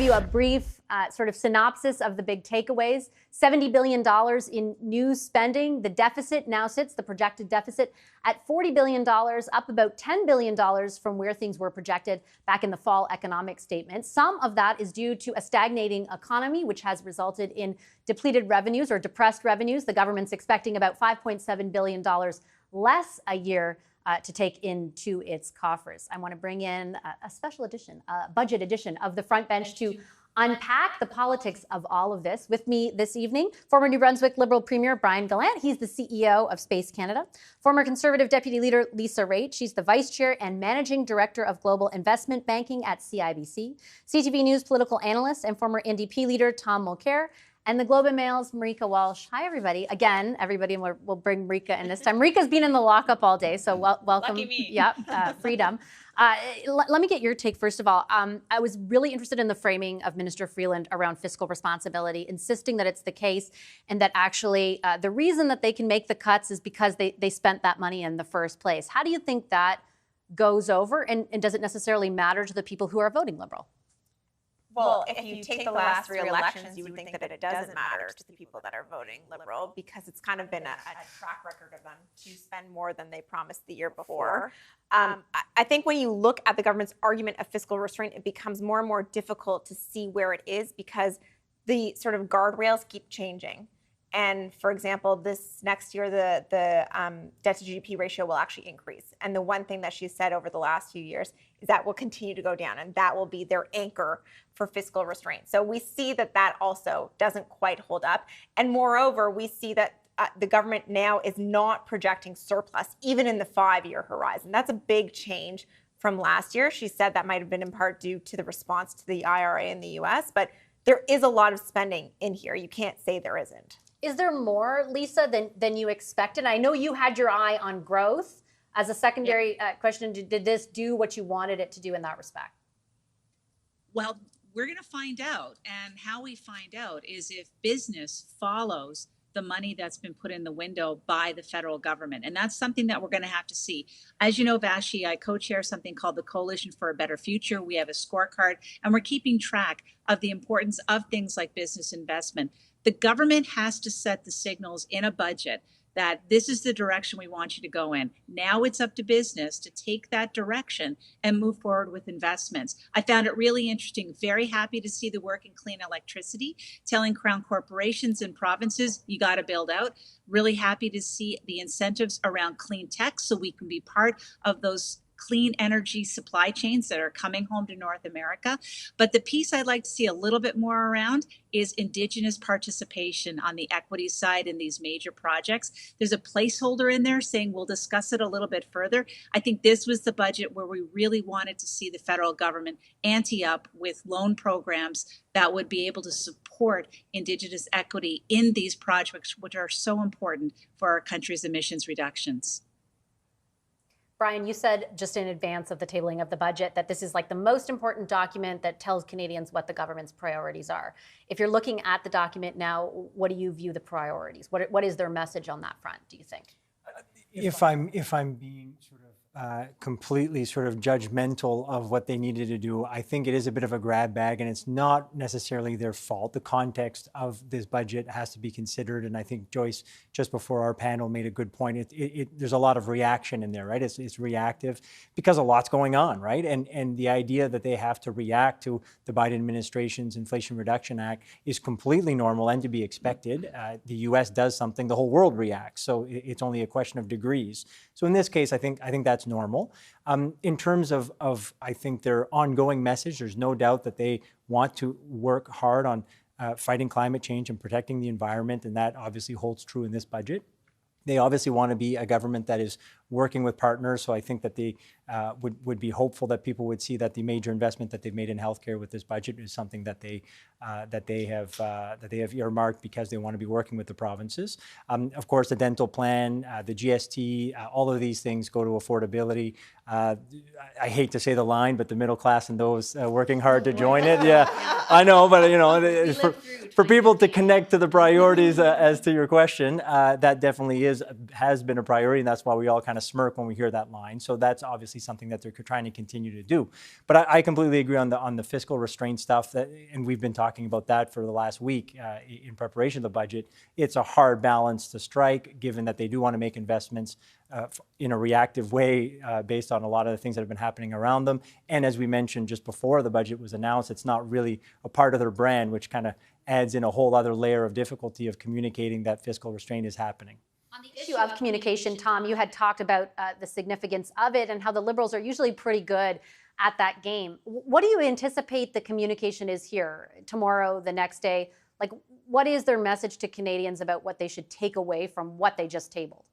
Give you a brief sort of synopsis of the big takeaways. $70 billion in new spending. The deficit now sits, the projected deficit, at $40 billion, up about $10 billion from where things were projected back in the fall economic statement. Some of that is due to a stagnating economy, which has resulted in depleted revenues or depressed revenues. The government's expecting about $5.7 billion less a year to take into its coffers. I want to bring in a special edition, a budget edition of the Front Bench to unpack the politics of all of this. With me this evening, former New Brunswick Liberal Premier Brian Gallant. He's the CEO of Space Canada. Former Conservative Deputy Leader Lisa Raitt. She's the Vice Chair and Managing Director of Global Investment Banking at CIBC. CTV News political analyst and former NDP leader Tom Mulcair. And the Globe and Mail's Marika Walsh. Hi, everybody. Again, everybody, and we'll bring Marika in this time. Marika's been in the lockup all day, so welcome. Lucky me. Yep, freedom. Let me get your take, first of all. I was really interested in the framing of Minister Freeland around fiscal responsibility, insisting that it's the case and that actually the reason that they can make the cuts is because they spent that money in the first place. How do you think that goes over, and does it necessarily matter to the people who are voting Liberal? Well, if you take the last three elections, you would think that it doesn't matter to the people that are voting Liberal because it's kind of been a track record of them to spend more than they promised the year before. I think when you look at the government's argument of fiscal restraint, it becomes more and more difficult to see where it is because the sort of guardrails keep changing. And for example, this next year, the debt to GDP ratio will actually increase. And the one thing that she's said over the last few years is that will continue to go down, and that will be their anchor for fiscal restraint. So we see that that also doesn't quite hold up. And moreover, we see that the government now is not projecting surplus, even in the 5-year horizon. That's a big change from last year. She said that might have been in part due to the response to the IRA in the US, but there is a lot of spending in here. You can't say there isn't. Is there more, Lisa, than you expected? I know you had your eye on growth. As a secondary question, did this do what you wanted it to do in that respect? Well, we're going to find out. And how we find out is if business follows the money that's been put in the window by the federal government. And that's something that we're going to have to see. As you know, Vassy, I co-chair something called the Coalition for a Better Future. We have a scorecard, and we're keeping track of the importance of things like business investment. The government has to set the signals in a budget that this is the direction we want you to go in. Now it's up to business to take that direction and move forward with investments. I found it really interesting, very happy to see the work in clean electricity, telling Crown corporations and provinces, you got to build out. Really happy to see the incentives around clean tech so we can be part of those clean energy supply chains that are coming home to North America. But the piece I'd like to see a little bit more around is Indigenous participation on the equity side in these major projects. There's a placeholder in there saying we'll discuss it a little bit further. I think this was the budget where we really wanted to see the federal government ante up with loan programs that would be able to support Indigenous equity in these projects, which are so important for our country's emissions reductions. Brian, you said just in advance of the tabling of the budget that this is like the most important document that tells Canadians what the government's priorities are. If you're looking at the document now, what do you view the priorities? What is their message on that front, do you think? If I'm being sort of completely sort of judgmental of what they needed to do, I think it is a bit of a grab bag, and it's not necessarily their fault. The context of this budget has to be considered, and I think Joyce, just before our panel, made a good point. There's a lot of reaction in there, right? It's reactive because a lot's going on, right? And the idea that they have to react to the Biden administration's Inflation Reduction Act is completely normal and to be expected. The U.S. does something, the whole world reacts, so it's only a question of degrees. So in this case, I think that's normal. In terms of I think their ongoing message, there's no doubt that they want to work hard on fighting climate change and protecting the environment, and that obviously holds true in this budget. They obviously want to be a government that is working with partners, so I think that they would be hopeful that people would see that the major investment that they've made in healthcare with this budget is something that they have earmarked because they want to be working with the provinces. Of course, the dental plan, the GST, all of these things go to affordability. I hate to say the line, but the middle class and those working hard to join it. Yeah, I know, but you know, for people to connect to the priorities as to your question, that definitely has been a priority, and that's why we all kind of of smirk when we hear that line. So that's obviously something that they're trying to continue to do. But I completely agree on the fiscal restraint stuff, and we've been talking about that for the last week in preparation of the budget. It's a hard balance to strike, given that they do want to make investments in a reactive way based on a lot of the things that have been happening around them. And as we mentioned just before the budget was announced, it's not really a part of their brand, which kind of adds in a whole other layer of difficulty of communicating that fiscal restraint is happening. On the issue of communication, Tom, you had talked about the significance of it and how the Liberals are usually pretty good at that game. What do you anticipate the communication is here tomorrow, the next day? Like, what is their message to Canadians about what they should take away from what they just tabled?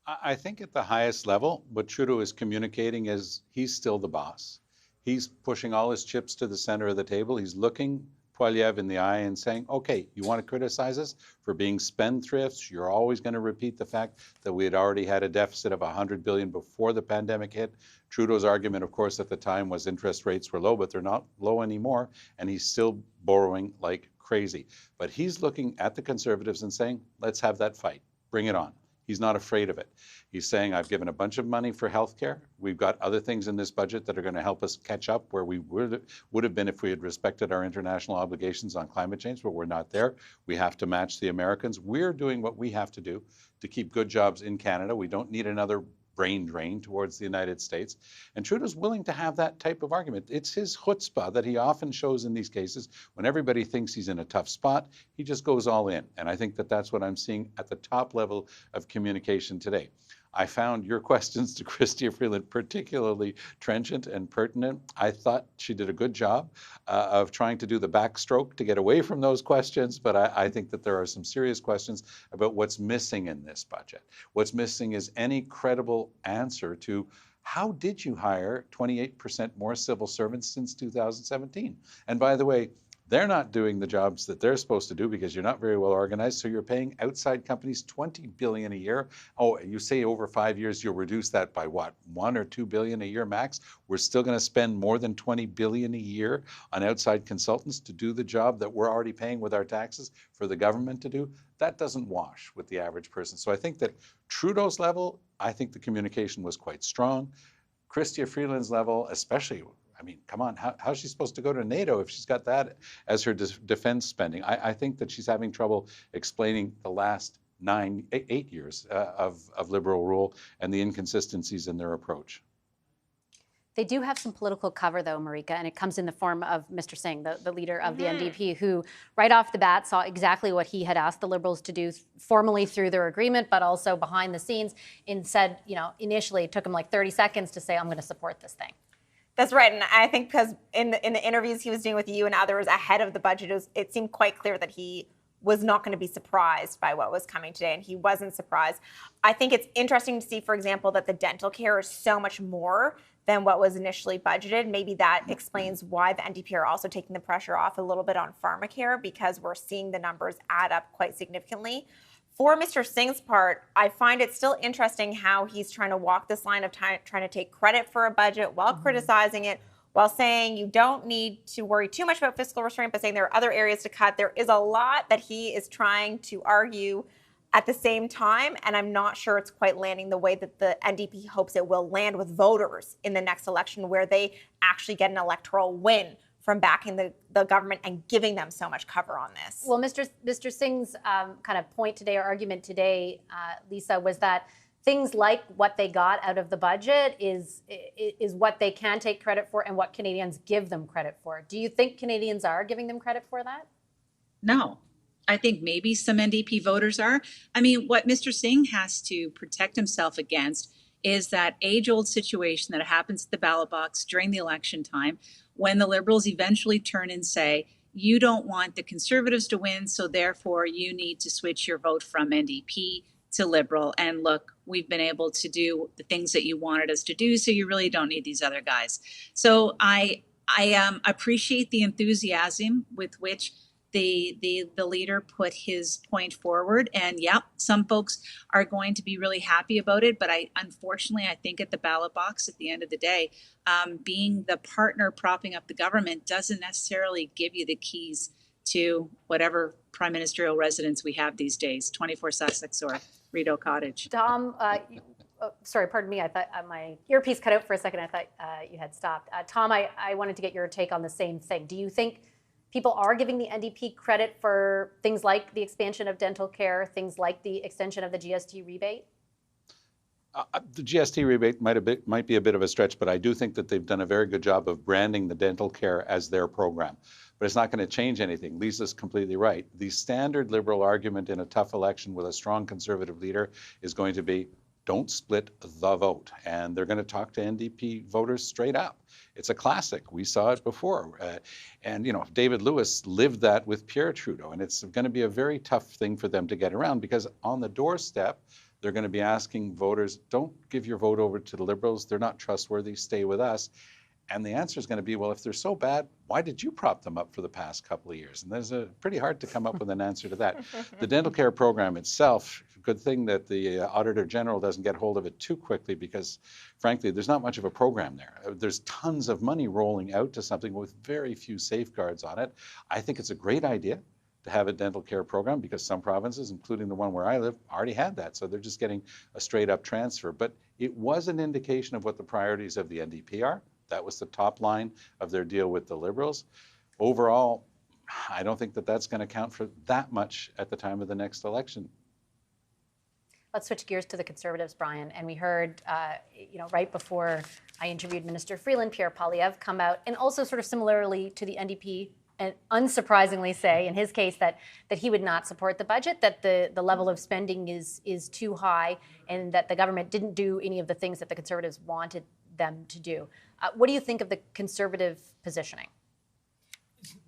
I think at the highest level, what Trudeau is communicating is he's still the boss. He's pushing all his chips to the center of the table. He's looking Poilievre in the eye and saying, okay, you want to criticize us for being spendthrifts? You're always going to repeat the fact that we had already had a deficit of $100 billion before the pandemic hit. Trudeau's argument, of course, at the time was interest rates were low, but they're not low anymore, and he's still borrowing like crazy. But he's looking at the Conservatives and saying, let's have that fight. Bring it on. He's not afraid of it. He's saying, I've given a bunch of money for healthcare. We've got other things in this budget that are going to help us catch up where we would have been if we had respected our international obligations on climate change, but we're not there. We have to match the Americans. We're doing what we have to do to keep good jobs in Canada. We don't need another brain drain towards the United States. And Trudeau's willing to have that type of argument. It's his chutzpah that he often shows in these cases. When everybody thinks he's in a tough spot, he just goes all in. And I think that that's what I'm seeing at the top level of communication today. I found your questions to Chrystia Freeland particularly trenchant and pertinent. I thought she did a good job of trying to do the backstroke to get away from those questions, but I think that there are some serious questions about what's missing in this budget. What's missing is any credible answer to how did you hire 28% more civil servants since 2017? And by the way, they're not doing the jobs that they're supposed to do because you're not very well organized. So you're paying outside companies $20 billion a year. Oh, you say over 5 years, you'll reduce that by what, $1 or $2 billion a year max? We're still going to spend more than $20 billion a year on outside consultants to do the job that we're already paying with our taxes for the government to do. That doesn't wash with the average person. So I think that Trudeau's level, I think the communication was quite strong. Chrystia Freeland's level, especially, I mean, come on, how's she supposed to go to NATO if she's got that as her defense spending? I think that she's having trouble explaining the last 8 years of Liberal rule and the inconsistencies in their approach. They do have some political cover, though, Marika, and it comes in the form of Mr. Singh, the leader of the NDP, who right off the bat saw exactly what he had asked the Liberals to do formally through their agreement, but also behind the scenes, and said, you know, initially it took him like 30 seconds to say, I'm going to support this thing. That's right, and I think because in the interviews he was doing with you and others ahead of the budget, it seemed quite clear that he was not going to be surprised by what was coming today, and he wasn't surprised. I think it's interesting to see, for example, that the dental care is so much more than what was initially budgeted. Maybe that explains why the NDP are also taking the pressure off a little bit on pharmacare, because we're seeing the numbers add up quite significantly. For Mr. Singh's part, I find it still interesting how he's trying to walk this line of trying to take credit for a budget while criticizing it, while saying you don't need to worry too much about fiscal restraint, but saying there are other areas to cut. There is a lot that he is trying to argue at the same time, and I'm not sure it's quite landing the way that the NDP hopes it will land with voters in the next election, where they actually get an electoral win from backing the government and giving them so much cover on this. Well, Mr. Singh's kind of point today, or argument today, Lisa, was that things like what they got out of the budget is what they can take credit for and what Canadians give them credit for. Do you think Canadians are giving them credit for that? No. I think maybe some NDP voters are. I mean, what Mr. Singh has to protect himself against is that age-old situation that happens at the ballot box during the election time, when the Liberals eventually turn and say, you don't want the Conservatives to win, so therefore you need to switch your vote from NDP to Liberal. And look, we've been able to do the things that you wanted us to do, so you really don't need these other guys. So I appreciate the enthusiasm with which the leader put his point forward. And yeah, some folks are going to be really happy about it. But unfortunately, I think at the ballot box at the end of the day, being the partner propping up the government doesn't necessarily give you the keys to whatever prime ministerial residence we have these days, 24 Sussex or Rideau Cottage. Tom, sorry, pardon me. I thought my earpiece cut out for a second. I thought you had stopped. Tom, I wanted to get your take on the same thing. Do you think people are giving the NDP credit for things like the expansion of dental care, things like the extension of the GST rebate? The GST rebate might be a bit of a stretch, but I do think that they've done a very good job of branding the dental care as their program. But it's not going to change anything. Lisa's completely right. The standard Liberal argument in a tough election with a strong Conservative leader is going to be, don't split the vote. And they're going to talk to NDP voters straight up. It's a classic. We saw it before. And, you know, David Lewis lived that with Pierre Trudeau. And it's going to be a very tough thing for them to get around, because on the doorstep, they're going to be asking voters, don't give your vote over to the Liberals. They're not trustworthy. Stay with us. And the answer is going to be, well, if they're so bad, why did you prop them up for the past couple of years? And there's pretty hard to come up with an answer to that. The dental care program itself, good thing that the Auditor General doesn't get hold of it too quickly, because frankly, there's not much of a program there. There's tons of money rolling out to something with very few safeguards on it. I think it's a great idea to have a dental care program, because some provinces, including the one where I live, already had that. So they're just getting a straight up transfer. But it was an indication of what the priorities of the NDP are. That was the top line of their deal with the Liberals. Overall, I don't think that that's going to count for that much at the time of the next election. Let's switch gears to the Conservatives, Brian. And we heard, right before I interviewed Minister Freeland, Pierre Poilievre come out and also sort of similarly to the NDP, and unsurprisingly say, in his case, that he would not support the budget, that the level of spending is too high, and that the government didn't do any of the things that the Conservatives wanted them to do. What do you think of the Conservative positioning?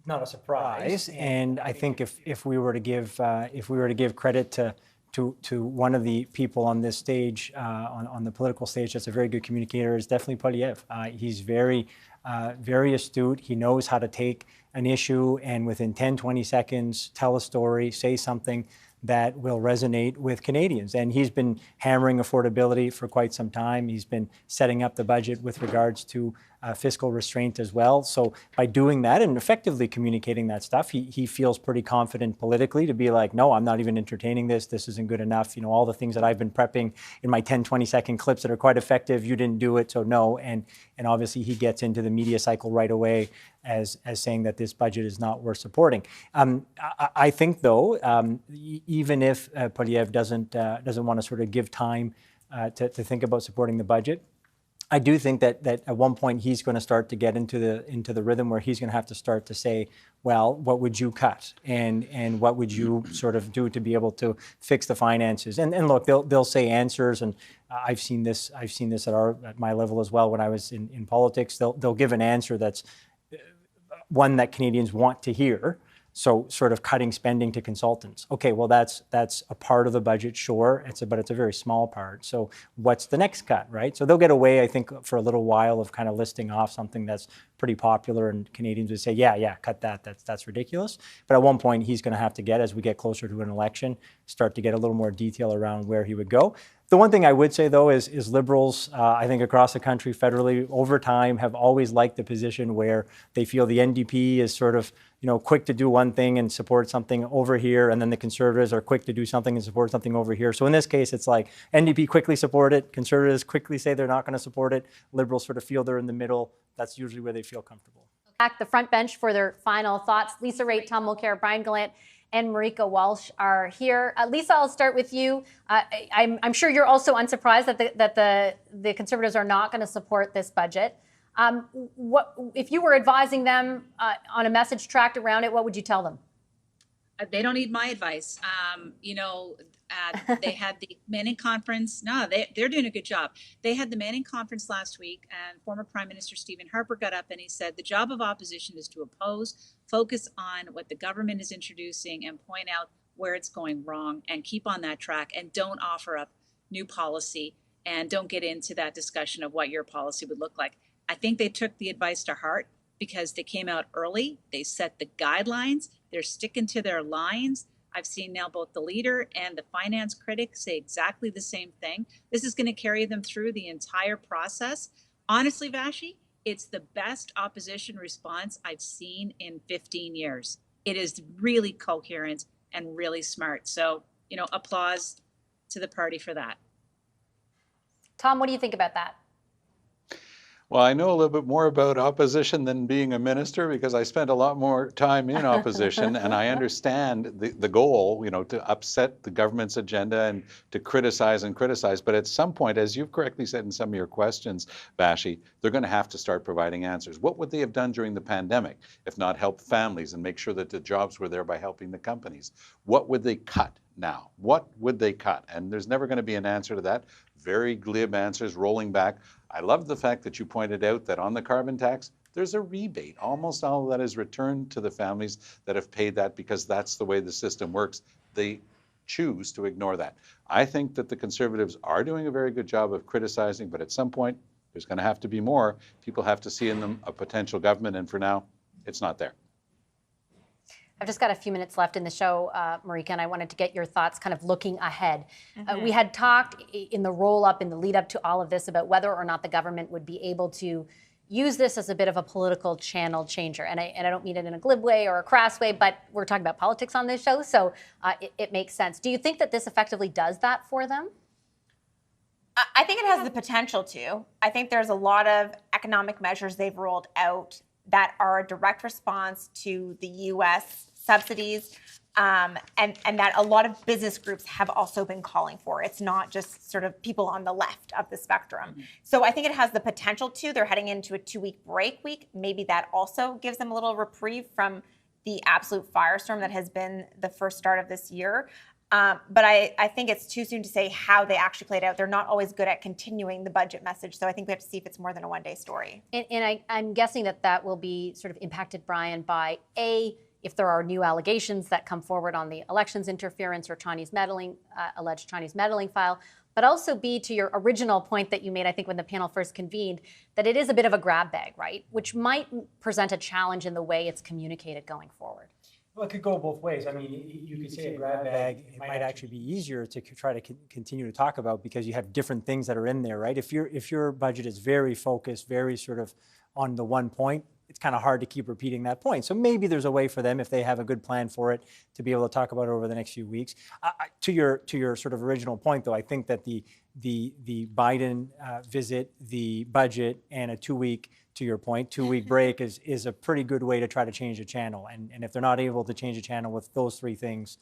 Not a surprise, and I think if we were to give credit to one of the people on this stage, on the political stage, that's a very good communicator, is definitely Poilievre. He's very astute. He knows how to take an issue and within 10, 20 seconds tell a story, say something that will resonate with Canadians. And he's been hammering affordability for quite some time. He's been setting up the budget with regards to fiscal restraint as well. So by doing that and effectively communicating that stuff, he feels pretty confident politically to be like, no, I'm not even entertaining this. This isn't good enough. You know, all the things that I've been prepping in my 10, 20-second clips that are quite effective, you didn't do it, so no. And obviously he gets into the media cycle right away as saying that this budget is not worth supporting. I think, though, even if Poilievre doesn't want to sort of give time to think about supporting the budget, I do think that at one point he's going to start to get into the rhythm where he's going to have to start to say, well, what would you cut, and what would you sort of do to be able to fix the finances? And look, they'll say answers, and I've seen this at my level as well when I was in politics. They'll give an answer that's one that Canadians want to hear. So sort of cutting spending to consultants. Okay, well, that's a part of the budget, sure, but it's a very small part. So what's the next cut, right? So they'll get away, I think, for a little while of kind of listing off something that's pretty popular, and Canadians would say, yeah, cut that. That's ridiculous. But at one point, he's going to have to as we get closer to an election, start to get a little more detail around where he would go. The one thing I would say, though, is Liberals, I think across the country, federally, over time, have always liked the position where they feel the NDP is sort of, quick to do one thing and support something over here, and then the Conservatives are quick to do something and support something over here. So in this case, it's like NDP quickly support it, Conservatives quickly say they're not going to support it, Liberals sort of feel they're in the middle. That's usually where they feel comfortable. Back the front bench for their final thoughts. Lisa Raitt, Tom Mulcair, Brian Gallant, and Marika Walsh are here. Lisa, I'll start with you. I'm sure you're also unsurprised that the Conservatives are not going to support this budget. What if you were advising them on a message tracked around it? What would you tell them? They don't need my advice. They had the Manning Conference. No, they're doing a good job. They had the Manning Conference last week, and former Prime Minister Stephen Harper got up and he said the job of opposition is to oppose, focus on what the government is introducing, and point out where it's going wrong, and keep on that track, and don't offer up new policy, and don't get into that discussion of what your policy would look like. I think they took the advice to heart because they came out early. They set the guidelines. They're sticking to their lines. I've seen now both the leader and the finance critic say exactly the same thing. This is going to carry them through the entire process. Honestly, Vassy, it's the best opposition response I've seen in 15 years. It is really coherent and really smart. So, applause to the party for that. Tom, what do you think about that? Well, I know a little bit more about opposition than being a minister because I spent a lot more time in opposition and I understand the goal, to upset the government's agenda and to criticize and criticize. But at some point, as you've correctly said in some of your questions, Vassy, they're going to have to start providing answers. What would they have done during the pandemic if not help families and make sure that the jobs were there by helping the companies? What would they cut now? What would they cut? And there's never going to be an answer to that. Very glib answers, rolling back. I love the fact that you pointed out that on the carbon tax, there's a rebate. Almost all of that is returned to the families that have paid that because that's the way the system works. They choose to ignore that. I think that the Conservatives are doing a very good job of criticizing, but at some point, there's going to have to be more. People have to see in them a potential government, and for now, it's not there. I've just got a few minutes left in the show, Marika, and I wanted to get your thoughts kind of looking ahead. We had talked in the roll-up, in the lead-up to all of this, about whether or not the government would be able to use this as a bit of a political channel changer. And I don't mean it in a glib way or a crass way, but we're talking about politics on this show, so it makes sense. Do you think that this effectively does that for them? I think it has the potential to. I think there's a lot of economic measures they've rolled out that are a direct response to the U.S. subsidies, and that a lot of business groups have also been calling for. It's not just sort of people on the left of the spectrum. So I think it has the potential to. They're heading into a 2-week break week. Maybe that also gives them a little reprieve from the absolute firestorm that has been the first start of this year. But I think it's too soon to say how they actually played out. They're not always good at continuing the budget message. So I think we have to see if it's more than a one-day story. And I'm guessing that will be sort of impacted, Brian, by if there are new allegations that come forward on the elections interference or Chinese meddling, alleged Chinese meddling file, but also B, to your original point that you made, I think, when the panel first convened, that it is a bit of a grab bag, right? Which might present a challenge in the way it's communicated going forward. Well, it could go both ways. I mean, you could say a grab bag, it might actually be easier to try to continue to talk about because you have different things that are in there, right? If your budget is very focused, very sort of on the one point, it's kind of hard to keep repeating that point. So maybe there's a way for them, if they have a good plan for it, to be able to talk about it over the next few weeks. To your sort of original point, though, I think that the Biden visit, the budget, and a 2-week, to your point, 2-week break is a pretty good way to try to change the channel. And if they're not able to change the channel with those three things,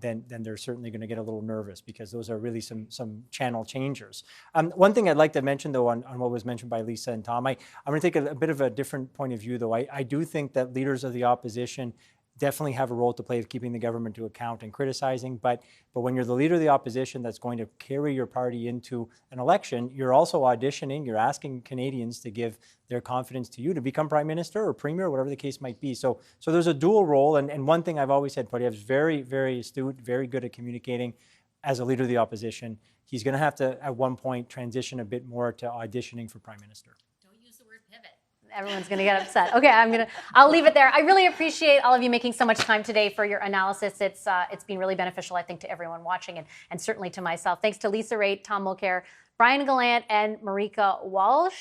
then they're certainly going to get a little nervous because those are really some channel changers. One thing I'd like to mention, though, on what was mentioned by Lisa and Tom, I'm going to take a bit of a different point of view, though. I do think that leaders of the opposition definitely have a role to play of keeping the government to account and criticizing. But when you're the leader of the opposition that's going to carry your party into an election, you're also auditioning, you're asking Canadians to give their confidence to you to become prime minister or premier, or whatever the case might be. So there's a dual role. And one thing I've always said, Poilievre is very, very astute, very good at communicating as a leader of the opposition. He's going to have to, at one point, transition a bit more to auditioning for prime minister. Everyone's going to get upset. Okay, I'll leave it there. I really appreciate all of you making so much time today for your analysis. It's been really beneficial, I think, to everyone watching and certainly to myself. Thanks to Lisa Raitt, Tom Mulcair, Brian Gallant, and Marika Walsh.